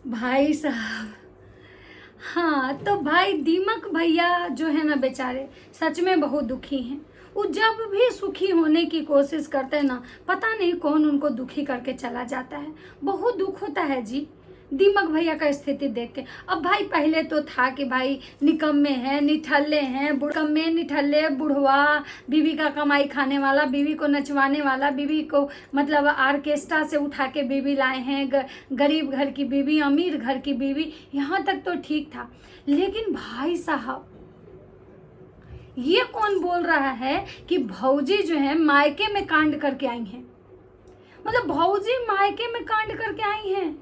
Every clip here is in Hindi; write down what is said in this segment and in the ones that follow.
भाई साहब, हाँ तो भाई दीमक भैया जो है ना बेचारे सच में बहुत दुखी हैं। वो जब भी सुखी होने की कोशिश करते हैं ना, पता नहीं कौन उनको दुखी करके चला जाता है। बहुत दुख होता है जी दीमक भैया का स्थिति देख के। अब भाई पहले तो था कि भाई निकम्मे हैं, निठल्ले हैं, बुढ़कम्मे निठल्ले बुढ़वा, बीवी का कमाई खाने वाला, बीवी को नचवाने वाला, बीवी को मतलब आर्केस्ट्रा से उठा के बीवी लाए हैं, गरीब घर की बीवी, अमीर घर की बीवी, यहाँ तक तो ठीक था। लेकिन भाई साहब, ये कौन बोल रहा है कि भौजी जो है मायके में कांड करके आई हैं? मतलब भौजी मायके में कांड करके आई हैं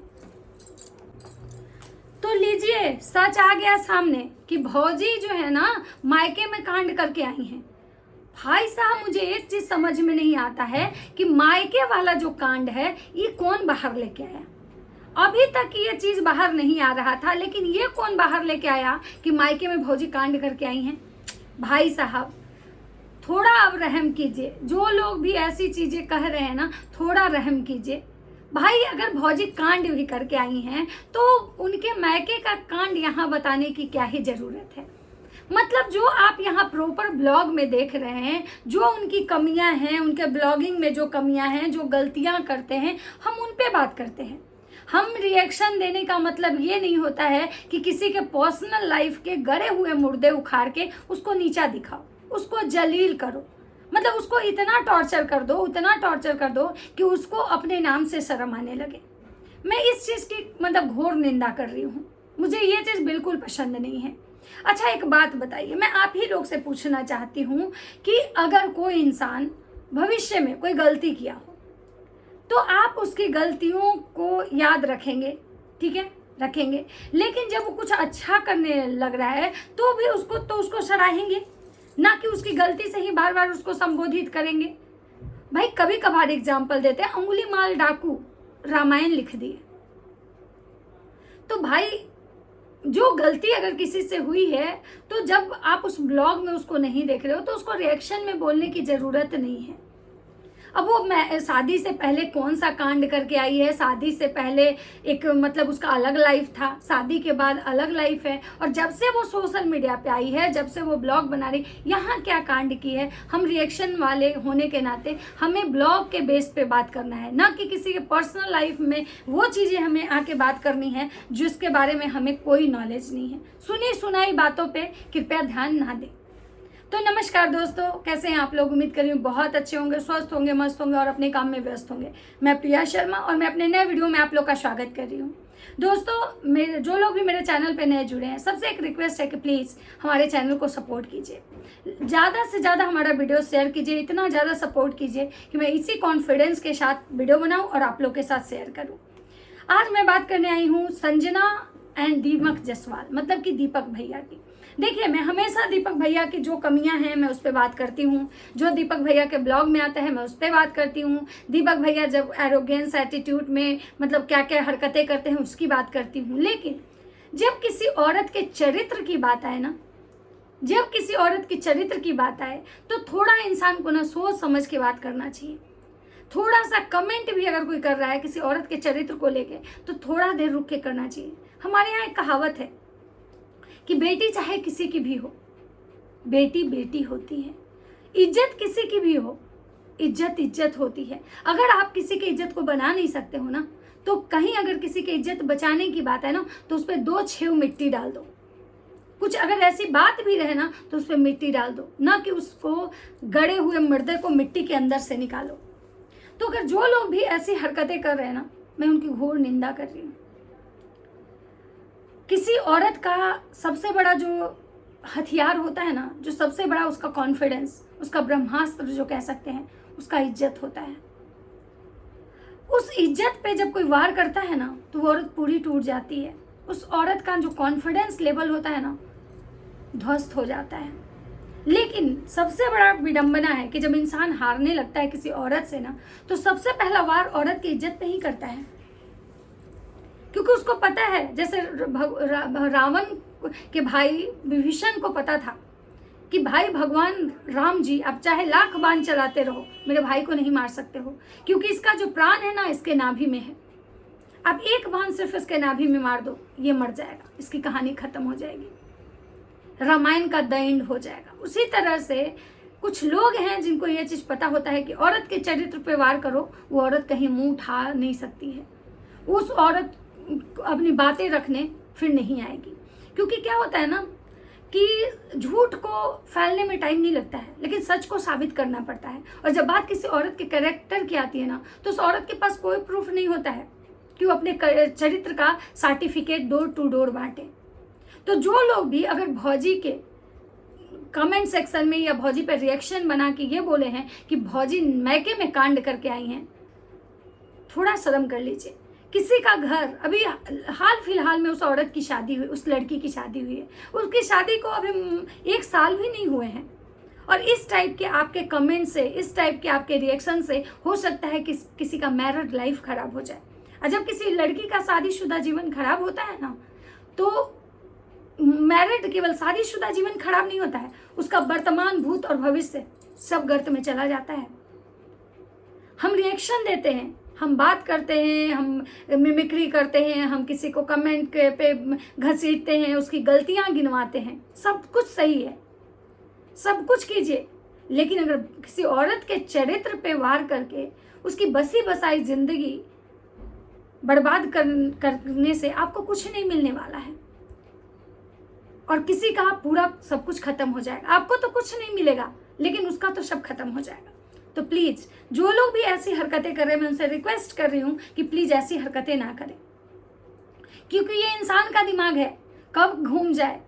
तो लीजिए सच आ गया सामने कि भौजी जो है ना मायके में कांड करके आई हैं। भाई साहब, मुझे एक चीज समझ में नहीं आता है कि मायके वाला जो कांड है ये कौन बाहर लेके आया। अभी तक ये चीज बाहर नहीं आ रहा था, लेकिन ये कौन बाहर लेके आया कि मायके में भौजी कांड करके आई हैं। भाई साहब, थोड़ा अब रहम कीजिए। जो लोग भी ऐसी चीजें कह रहे हैं ना, थोड़ा रहम कीजिए। भाई अगर भौजी कांड भी करके आई हैं तो उनके मैके का कांड यहाँ बताने की क्या ही जरूरत है। मतलब जो आप यहाँ प्रॉपर ब्लॉग में देख रहे हैं, जो उनकी कमियां हैं, उनके ब्लॉगिंग में जो कमियां हैं, जो गलतियां करते हैं, हम उन पे बात करते हैं। हम रिएक्शन देने का मतलब ये नहीं होता है कि किसी के पर्सनल लाइफ के गड़े हुए मुर्दे उखाड़ के उसको नीचा दिखाओ, उसको जलील करो। मतलब उसको इतना टॉर्चर कर दो, उतना टॉर्चर कर दो कि उसको अपने नाम से शर्म आने लगे। मैं इस चीज़ की मतलब घोर निंदा कर रही हूँ। मुझे ये चीज़ बिल्कुल पसंद नहीं है। अच्छा एक बात बताइए, मैं आप ही लोग से पूछना चाहती हूँ कि अगर कोई इंसान भविष्य में कोई गलती किया हो तो आप उसकी गलतियों को याद रखेंगे, ठीक है, रखेंगे। लेकिन जब वो कुछ अच्छा करने लग रहा है तो भी उसको सराहेंगे, ना कि उसकी गलती से ही बार बार उसको संबोधित करेंगे। भाई कभी कभार एग्जाम्पल देते हैं, अंगुली माल डाकू रामायण लिख दिए। तो भाई जो गलती अगर किसी से हुई है तो जब आप उस ब्लॉग में उसको नहीं देख रहे हो तो उसको रिएक्शन में बोलने की जरूरत नहीं है। अब वो मैं शादी से पहले कौन सा कांड करके आई है, शादी से पहले एक मतलब उसका अलग लाइफ था, शादी के बाद अलग लाइफ है, और जब से वो सोशल मीडिया पे आई है, जब से वो ब्लॉग बना रही, यहाँ क्या कांड की है। हम रिएक्शन वाले होने के नाते हमें ब्लॉग के बेस पे बात करना है, ना कि किसी के पर्सनल लाइफ में वो चीज़ें हमें आके बात करनी है जिसके बारे में हमें कोई नॉलेज नहीं है। सुनी सुनाई बातों पर कृपया ध्यान ना दें। तो नमस्कार दोस्तों, कैसे हैं आप लोग? उम्मीद कर रही हूँ बहुत अच्छे होंगे, स्वस्थ होंगे, मस्त होंगे और अपने काम में व्यस्त होंगे। मैं प्रिया शर्मा और मैं अपने नए वीडियो में आप लोग का स्वागत कर रही हूँ। दोस्तों मेरे जो लोग भी मेरे चैनल पे नए जुड़े हैं, सबसे एक रिक्वेस्ट है कि प्लीज़ हमारे चैनल को सपोर्ट कीजिए, ज़्यादा से ज़्यादा हमारा वीडियो शेयर कीजिए, इतना ज़्यादा सपोर्ट कीजिए कि मैं इसी कॉन्फिडेंस के साथ वीडियो बनाऊँ और आप लोग के साथ शेयर करूँ। आज मैं बात करने आई हूँ संजना एंड दीपक जायसवाल, मतलब कि दीपक भैया की। देखिए, मैं हमेशा दीपक भैया की जो कमियां हैं मैं उस पर बात करती हूँ, जो दीपक भैया के ब्लॉग में आता है मैं उस पर बात करती हूँ। दीपक भैया जब एरोगेंस एटीट्यूड में मतलब क्या क्या हरकतें करते हैं उसकी बात करती हूँ। लेकिन जब किसी औरत के चरित्र की बात आए ना, जब किसी औरत के चरित्र की बात आए तो थोड़ा इंसान को ना सोच समझ के बात करना चाहिए। थोड़ा सा कमेंट भी अगर कोई कर रहा है किसी औरत के चरित्र को लेके तो थोड़ा देर रुक के करना चाहिए। हमारे यहाँ एक कहावत है कि बेटी चाहे किसी की भी हो, बेटी बेटी होती है। इज्जत किसी की भी हो, इज्जत इज्जत होती है। अगर आप किसी की इज्जत को बना नहीं सकते हो ना, तो कहीं अगर किसी की इज्जत बचाने की बात है ना तो उस पर 2 छेव मिट्टी डाल दो। कुछ अगर ऐसी बात भी रहे ना तो उस पर मिट्टी डाल दो, ना कि उसको गड़े हुए मुर्दे को मिट्टी के अंदर से निकालो। तो अगर जो लोग भी ऐसी हरकतें कर रहे हैं ना, मैं उनकी घोर निंदा कर रही हूँ। किसी औरत का सबसे बड़ा जो हथियार होता है ना, जो सबसे बड़ा उसका कॉन्फिडेंस, उसका ब्रह्मास्त्र जो कह सकते हैं, उसका इज्जत होता है। उस इज्जत पे जब कोई वार करता है ना तो वो औरत पूरी टूट जाती है। उस औरत का जो कॉन्फिडेंस लेवल होता है ना, ध्वस्त हो जाता है। लेकिन सबसे बड़ा विडंबना है कि जब इंसान हारने लगता है किसी औरत से ना, तो सबसे पहला वार औरत की इज्जत पे ही करता है। क्योंकि उसको पता है, जैसे रावण के भाई विभीषण को पता था कि भाई भगवान राम जी आप चाहे लाख बाण चलाते रहो, मेरे भाई को नहीं मार सकते हो, क्योंकि इसका जो प्राण है ना इसके नाभि में है। आप एक बाण सिर्फ इसके नाभि में मार दो, ये मर जाएगा, इसकी कहानी खत्म हो जाएगी, रामायण का द एंड हो जाएगा। उसी तरह से कुछ लोग हैं जिनको ये चीज़ पता होता है कि औरत के चरित्र पे वार करो, वो औरत कहीं मुंह उठा नहीं सकती है, उस औरत अपनी बातें रखने फिर नहीं आएगी। क्योंकि क्या होता है ना कि झूठ को फैलने में टाइम नहीं लगता है, लेकिन सच को साबित करना पड़ता है। और जब बात किसी औरत के कैरेक्टर की आती है ना, तो उस औरत के पास कोई प्रूफ नहीं होता है कि वो अपने चरित्र का सर्टिफिकेट डोर टू डोर बांटे। तो जो लोग भी अगर भौजी के कमेंट सेक्शन में या भौजी पर रिएक्शन बना के ये बोले हैं कि भौजी मैके में कांड करके आई हैं, थोड़ा शर्म कर लीजिए। किसी का घर अभी हाल फिलहाल में उस औरत की शादी हुई, उस लड़की की शादी हुई है, उसकी शादी को अभी 1 साल भी नहीं हुए हैं, और इस टाइप के आपके कमेंट से, इस टाइप के आपके रिएक्शन से हो सकता है कि किसी का मैरिड लाइफ खराब हो जाए। और जब किसी लड़की का शादीशुदा जीवन खराब होता है ना, तो मैरिड केवल शादीशुदा जीवन खराब नहीं होता है, उसका वर्तमान, भूत और भविष्य सब गर्त में चला जाता है। हम रिएक्शन देते हैं, हम बात करते हैं, हम मिमिक्री करते हैं, हम किसी को कमेंट पे घसीटते हैं, उसकी गलतियां गिनवाते हैं, सब कुछ सही है, सब कुछ कीजिए, लेकिन अगर किसी औरत के चरित्र पे वार करके उसकी बसी बसाई जिंदगी बर्बाद करने से आपको कुछ नहीं मिलने वाला है, और किसी का पूरा सब कुछ खत्म हो जाएगा। आपको तो कुछ नहीं मिलेगा, लेकिन उसका तो सब खत्म हो जाएगा। तो प्लीज़ जो लोग भी ऐसी हरकतें कर रहे हैं, मैं उनसे रिक्वेस्ट कर रही हूँ कि प्लीज़ ऐसी हरकतें ना करें, क्योंकि ये इंसान का दिमाग है, कब घूम जाए,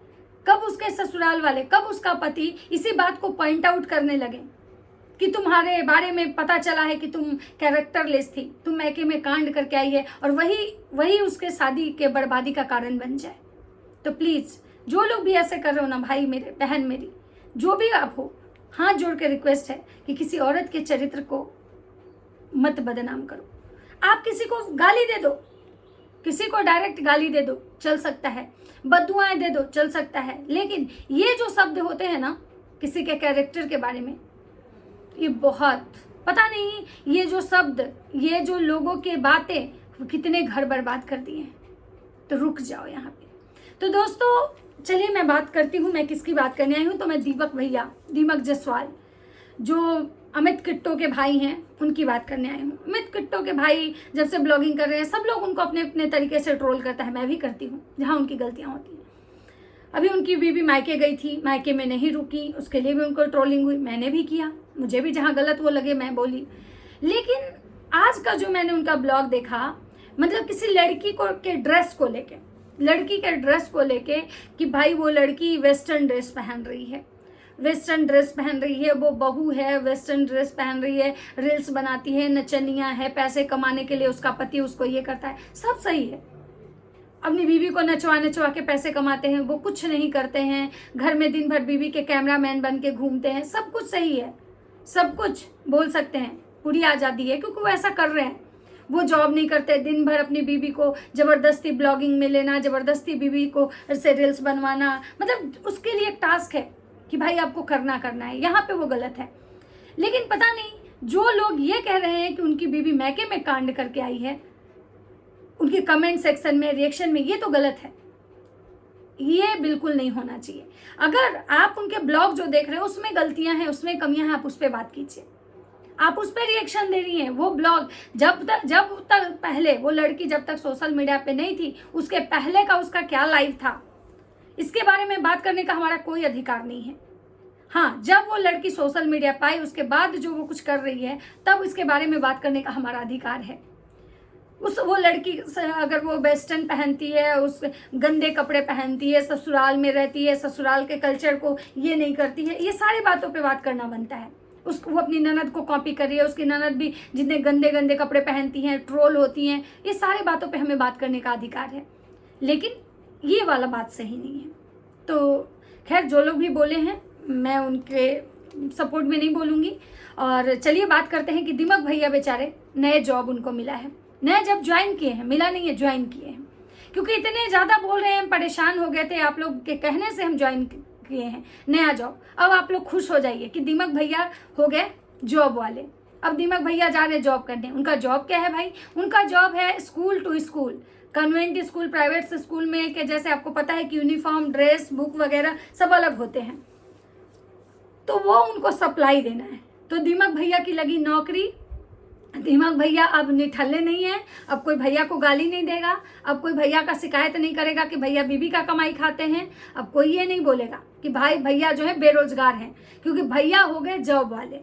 कब उसके ससुराल वाले, कब उसका पति इसी बात को पॉइंट आउट करने लगे कि तुम्हारे बारे में पता चला है कि तुम कैरेक्टरलेस थी, तुम मैके में कांड करके आई है, और वही उसके शादी के बर्बादी का कारण बन जाए। तो प्लीज़ जो लोग भी ऐसे कर रहे हो ना, भाई मेरे, बहन मेरी, जो भी आप हो, हाथ जोड़ के रिक्वेस्ट है कि किसी औरत के चरित्र को मत बदनाम करो। आप किसी को गाली दे दो, किसी को डायरेक्ट गाली दे दो, चल सकता है, बददुआएं दे दो, चल सकता है, लेकिन ये जो शब्द होते हैं ना किसी के कैरेक्टर के बारे में, ये बहुत, पता नहीं ये जो शब्द, ये जो लोगों के बातें कितने घर बर्बाद कर दिए हैं। तो रुक जाओ यहाँ पे। तो दोस्तों चलिए मैं बात करती हूँ, मैं किसकी बात करने आई हूँ, तो मैं दीपक भैया, दीपक जायसवाल, जो अमित किट्टो के भाई हैं, उनकी बात करने आई हूँ। अमित किट्टो के भाई जब से ब्लॉगिंग कर रहे हैं, सब लोग उनको अपने अपने तरीके से ट्रोल करता है, मैं भी करती हूँ जहाँ उनकी गलतियाँ होती हैं। अभी उनकी बीवी मायके गई थी, मायके में नहीं रुकी, उसके लिए भी उनको ट्रोलिंग हुई, मैंने भी किया, मुझे भी जहाँ गलत वो लगे मैं बोली। लेकिन आज का जो मैंने उनका ब्लॉग देखा, मतलब किसी लड़की को के ड्रेस को लेके, लड़की के ड्रेस को लेके कि भाई वो लड़की वेस्टर्न ड्रेस पहन रही है, वेस्टर्न ड्रेस पहन रही है, वो बहू है, वेस्टर्न ड्रेस पहन रही है, रील्स बनाती है, नचनिया है, पैसे कमाने के लिए उसका पति उसको ये करता है, सब सही है। अपनी बीवी को नचवा नचवा के पैसे कमाते हैं, वो कुछ नहीं करते हैं, घर में दिन भर बीवी के कैमरामैन बन के घूमते हैं, सब कुछ सही है, सब कुछ बोल सकते हैं, पूरी आज़ादी है, क्योंकि वो ऐसा कर रहे हैं। वो जॉब नहीं करते, दिन भर अपनी बीवी को ज़बरदस्ती ब्लॉगिंग में लेना, ज़बरदस्ती बीवी को से रील्स बनवाना, मतलब उसके लिए एक टास्क है कि भाई आपको करना है, यहाँ पे वो गलत है। लेकिन पता नहीं जो लोग ये कह रहे हैं कि उनकी बीवी मैके में कांड करके आई है, उनके कमेंट सेक्शन में, रिएक्शन में, ये तो गलत है, ये बिल्कुल नहीं होना चाहिए। अगर आप उनके ब्लॉग जो देख रहे हैं उसमें गलतियां हैं, उसमें कमियां हैं, आप उस पर बात कीजिए, आप उस पर रिएक्शन दे रही हैं। वो ब्लॉग जब तक पहले वो लड़की जब तक सोशल मीडिया पे नहीं थी, उसके पहले का उसका क्या लाइफ था, इसके बारे में बात करने का हमारा कोई अधिकार नहीं है। हाँ, जब वो लड़की सोशल मीडिया पाई, उसके बाद जो वो कुछ कर रही है, तब इसके बारे में बात करने का हमारा अधिकार है। वो लड़की अगर वो वेस्टर्न पहनती है, उस गंदे कपड़े पहनती है, ससुराल में रहती है, ससुराल के कल्चर को ये नहीं करती है, ये सारी बातों पे बात करना बनता है। वो अपनी ननद को कॉपी कर रही है, उसकी ननद भी जितने गंदे गंदे कपड़े पहनती हैं, ट्रोल होती हैं, ये सारी बातों पे हमें बात करने का अधिकार है। लेकिन ये वाला बात सही नहीं है। तो खैर जो लोग भी बोले हैं, मैं उनके सपोर्ट में नहीं बोलूँगी। और चलिए बात करते हैं कि दीपक भैया बेचारे, नए जॉब उनको मिला है, नए जॉब ज्वाइन किए हैं, मिला नहीं है, ज्वाइन किए हैं, क्योंकि इतने ज़्यादा बोल रहे हैं, परेशान हो गए थे आप लोग के कहने से हम ज्वाइन किए हैं नया जॉब। अब आप लोग खुश हो जाइए कि दीपक भैया हो गए जॉब वाले, अब दीमक भैया जा रहे जॉब करने, उनका जॉब क्या है भाई, उनका जॉब है school to school, convent school, private school में कि जैसे आपको पता है कि यूनिफॉर्म, ड्रेस, बुक वगैरह सब अलग होते हैं, तो वो उनको सप्लाई देना है। तो दीमक भैया की लगी नौकरी। दीमक भैया अब निठल्ले नहीं है, अब कोई भैया को गाली नहीं देगा, अब कोई भैया का शिकायत नहीं करेगा कि भैया बीबी का कमाई खाते हैं, अब कोई ये नहीं बोलेगा कि भाई भैया जो है बेरोजगार हैं, क्योंकि भैया हो गए जॉब वाले।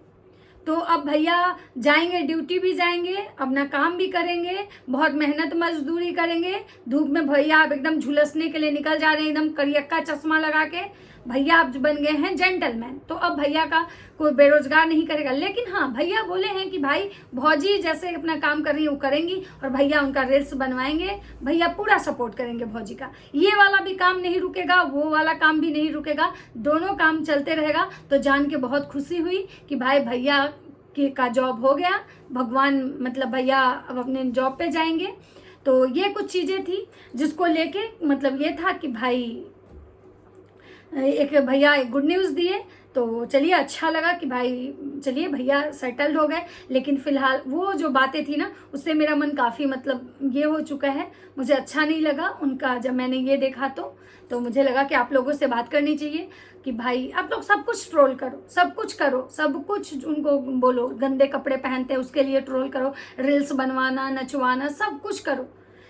तो अब भैया जाएंगे, ड्यूटी भी जाएंगे, अपना काम भी करेंगे, बहुत मेहनत मजदूरी करेंगे, धूप में भैया अब एकदम झुलसने के लिए निकल जा रहे हैं, एकदम करियक्का चश्मा लगा के भैया अब बन गए हैं जेंटलमैन। तो अब भैया का कोई बेरोजगार नहीं करेगा। लेकिन हाँ, भैया बोले हैं कि भाई भौजी जैसे अपना काम कर रही है वो करेंगी, और भैया उनका रील्स बनवाएंगे, भैया पूरा सपोर्ट करेंगे भौजी का। ये वाला भी काम नहीं रुकेगा, वो वाला काम भी नहीं रुकेगा, दोनों काम चलते रहेगा। तो जान के बहुत खुशी हुई कि भाई भैया का जॉब हो गया, भगवान मतलब भैया अब अपने जॉब पे जाएंगे। तो ये कुछ चीज़ें थी जिसको लेके मतलब ये था कि भाई एक भैया गुड न्यूज़ दिए। तो चलिए अच्छा लगा कि भाई चलिए भैया सेटल्ड हो गए। लेकिन फ़िलहाल वो जो बातें थी ना, उससे मेरा मन काफ़ी मतलब ये हो चुका है, मुझे अच्छा नहीं लगा उनका। जब मैंने ये देखा तो मुझे लगा कि आप लोगों से बात करनी चाहिए कि भाई आप लोग सब कुछ ट्रोल करो, सब कुछ करो, सब कुछ उनको बोलो, गंदे कपड़े पहनते हैं उसके लिए ट्रोल करो, रील्स बनवाना, नचवाना, सब कुछ करो,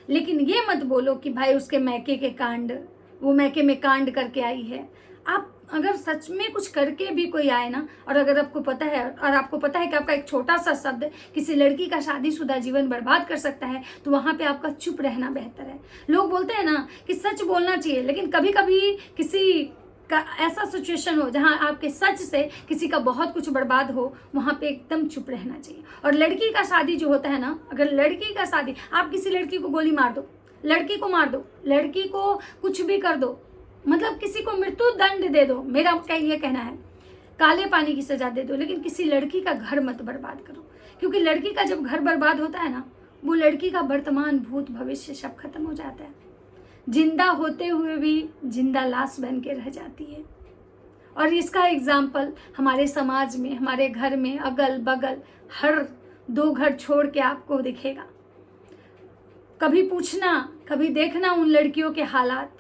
लेकिन ये मत बोलो कि भाई उसके मैके के कांड, वो मैके में कांड करके आई है। आप अगर सच में कुछ करके भी कोई आए ना, और अगर आपको पता है, और आपको पता है कि आपका एक छोटा सा शब्द किसी लड़की का शादीशुदा जीवन बर्बाद कर सकता है, तो वहाँ पे आपका चुप रहना बेहतर है। लोग बोलते हैं ना कि सच बोलना चाहिए, लेकिन कभी कभी किसी का ऐसा सिचुएशन हो जहाँ आपके सच से किसी का बहुत कुछ बर्बाद हो, वहाँ पे एकदम चुप रहना चाहिए। और लड़की का शादी जो होता है ना, अगर लड़की का शादी, आप किसी लड़की को गोली मार दो, लड़की को मार दो, लड़की को कुछ भी कर दो, मतलब किसी को मृत्यु दंड दे दो, मेरा ये कहना है, काले पानी की सजा दे दो, लेकिन किसी लड़की का घर मत बर्बाद करो। क्योंकि लड़की का जब घर बर्बाद होता है ना, वो लड़की का वर्तमान भूत भविष्य सब खत्म हो जाता है, जिंदा होते हुए भी जिंदा लाश बन के रह जाती है। और इसका एग्जाम्पल हमारे समाज में, हमारे घर में, अगल बगल हर 2 घर छोड़ के आपको दिखेगा। कभी पूछना, कभी देखना उन लड़कियों के हालात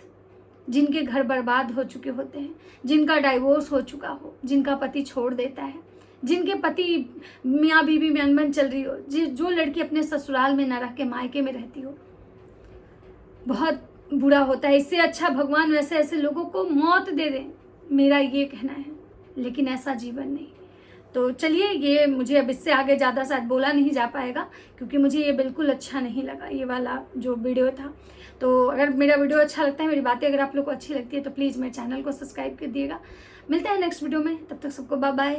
जिनके घर बर्बाद हो चुके होते हैं, जिनका डाइवोर्स हो चुका हो, जिनका पति छोड़ देता है, जिनके पति मियाँ बीवी में अनबन चल रही हो, जो लड़की अपने ससुराल में न रह के मायके में रहती हो, बहुत बुरा होता है। इससे अच्छा भगवान वैसे ऐसे लोगों को मौत दे दें, मेरा ये कहना है, लेकिन ऐसा जीवन नहीं। तो चलिए, ये मुझे अब इससे आगे ज़्यादा शायद बोला नहीं जा पाएगा, क्योंकि मुझे ये बिल्कुल अच्छा नहीं लगा ये वाला जो वीडियो था। तो अगर मेरा वीडियो अच्छा लगता है, मेरी बातें अगर आप लोग को अच्छी लगती है, तो प्लीज़ मेरे चैनल को सब्सक्राइब कर दिएगा। मिलते हैं नेक्स्ट वीडियो में, तब तक सबको बाय बाय।